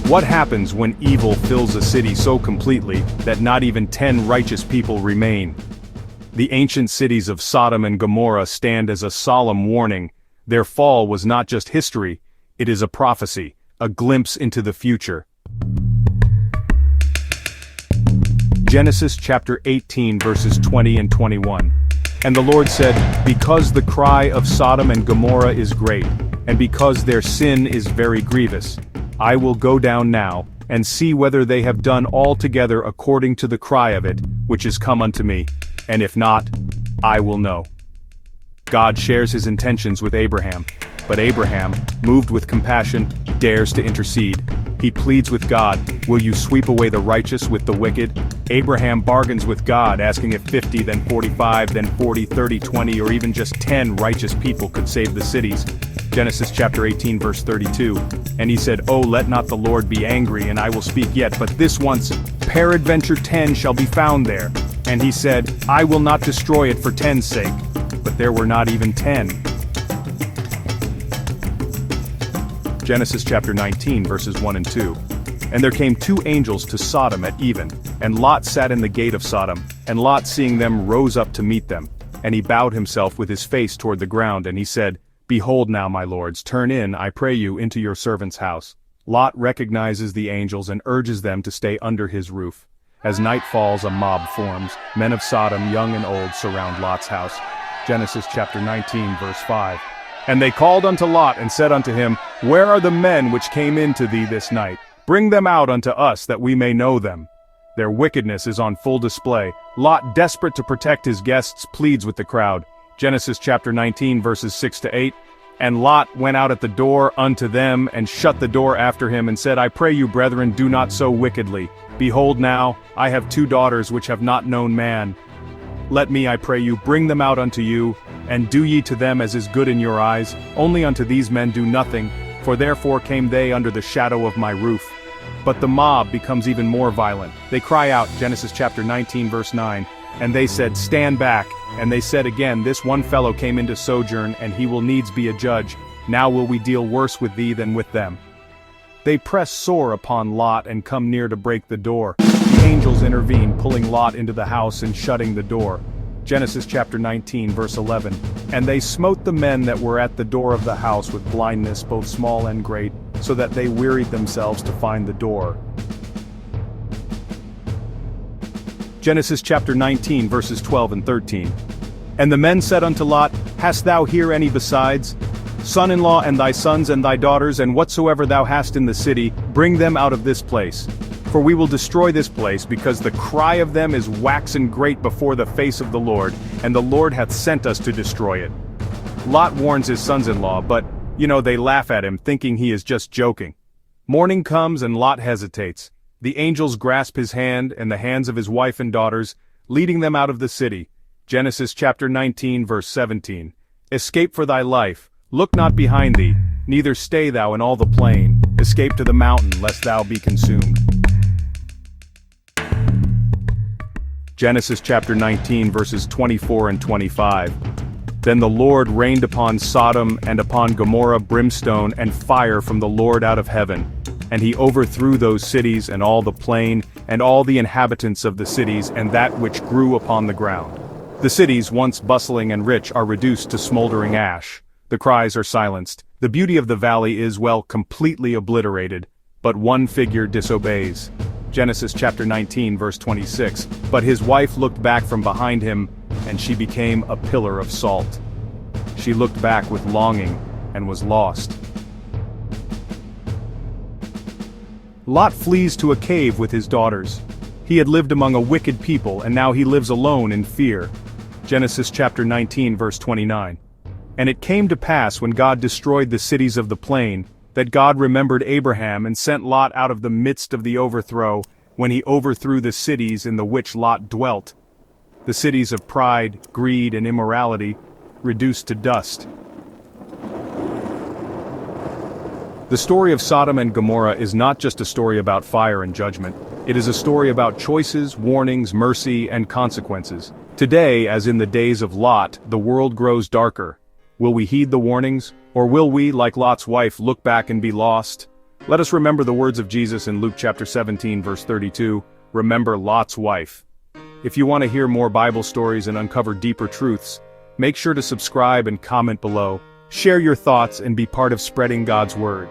What happens when evil fills a city so completely that not even 10 righteous people remain? The ancient cities of Sodom and Gomorrah stand as a solemn warning. Their fall was not just history, it is a prophecy, a glimpse into the future. Genesis chapter 18 verses 20 and 21. And the Lord said, "Because the cry of Sodom and Gomorrah is great, and because their sin is very grievous, I will go down now, and see whether they have done altogether according to the cry of it, which is come unto me, and if not, I will know." God shares his intentions with Abraham, but Abraham, moved with compassion, dares to intercede. He pleads with God, "Will you sweep away the righteous with the wicked?" Abraham bargains with God, asking if 50, then 45, then 40, 30, 20, or even just 10 righteous people could save the cities. Genesis chapter 18 verse 32. And he said, "Oh, let not the Lord be angry, and I will speak yet, but this once, peradventure 10 shall be found there." And he said, "I will not destroy it for 10's sake." But there were not even 10. Genesis chapter 19 verses 1 and 2. And there came 2 angels to Sodom at even, and Lot sat in the gate of Sodom, and Lot seeing them rose up to meet them. And he bowed himself with his face toward the ground, and he said, "Behold now, my lords, turn in, I pray you, into your servant's house." Lot recognizes the angels and urges them to stay under his roof. As night falls, a mob forms. Men of Sodom, young and old, surround Lot's house. Genesis chapter 19 verse 5. And they called unto Lot and said unto him, "Where are the men which came in to thee this night? Bring them out unto us, that we may know them." Their wickedness is on full display. Lot, desperate to protect his guests, pleads with the crowd. Genesis chapter 19 verses 6 to 8. And Lot went out at the door unto them, and shut the door after him, and said, "I pray you, brethren, do not so wickedly. Behold now, I have 2 daughters which have not known man. Let me, I pray you, bring them out unto you, and do ye to them as is good in your eyes. Only unto these men do nothing, for therefore came they under the shadow of my roof." But the mob becomes even more violent. They cry out, Genesis chapter 19 verse 9, and they said, "Stand back." And they said again, "This one fellow came into sojourn, and he will needs be a judge. Now will we deal worse with thee than with them." They press sore upon Lot and come near to break the door. The angels intervene, pulling Lot into the house and shutting the door. Genesis chapter 19 verse 11. And they smote the men that were at the door of the house with blindness both small and great, so that they wearied themselves to find the door. Genesis chapter 19 verses 12 and 13. And the men said unto Lot, "Hast thou here any besides? Son-in-law and thy sons and thy daughters, and whatsoever thou hast in the city, bring them out of this place. For we will destroy this place, because the cry of them is waxen great before the face of the Lord, and the Lord hath sent us to destroy it." Lot warns his sons-in-law, but, they laugh at him, thinking he is just joking. Morning comes and Lot hesitates. The angels grasp his hand and the hands of his wife and daughters, leading them out of the city. Genesis chapter 19 verse 17. "Escape for thy life, look not behind thee, neither stay thou in all the plain. Escape to the mountain, lest thou be consumed." Genesis chapter 19 verses 24 and 25. Then the Lord rained upon Sodom and upon Gomorrah brimstone and fire from the Lord out of heaven. And he overthrew those cities and all the plain, and all the inhabitants of the cities, and that which grew upon the ground. The cities, once bustling and rich, are reduced to smoldering ash. The cries are silenced. The beauty of the valley is, completely obliterated. But one figure disobeys. Genesis chapter 19 verse 26. But his wife looked back from behind him, and she became a pillar of salt. She looked back with longing, and was lost. Lot flees to a cave with his daughters. He had lived among a wicked people, and now he lives alone in fear. Genesis chapter 19 verse 29. And it came to pass when God destroyed the cities of the plain, that God remembered Abraham and sent Lot out of the midst of the overthrow, when he overthrew the cities in the which Lot dwelt. The cities of pride, greed, and immorality, reduced to dust. The story of Sodom and Gomorrah is not just a story about fire and judgment. It is a story about choices, warnings, mercy, and consequences. Today, as in the days of Lot, the world grows darker. Will we heed the warnings, or will we, like Lot's wife, look back and be lost? Let us remember the words of Jesus in Luke chapter 17 verse 32, remember Lot's wife. If you want to hear more Bible stories and uncover deeper truths, make sure to subscribe and comment below, share your thoughts and be part of spreading God's word.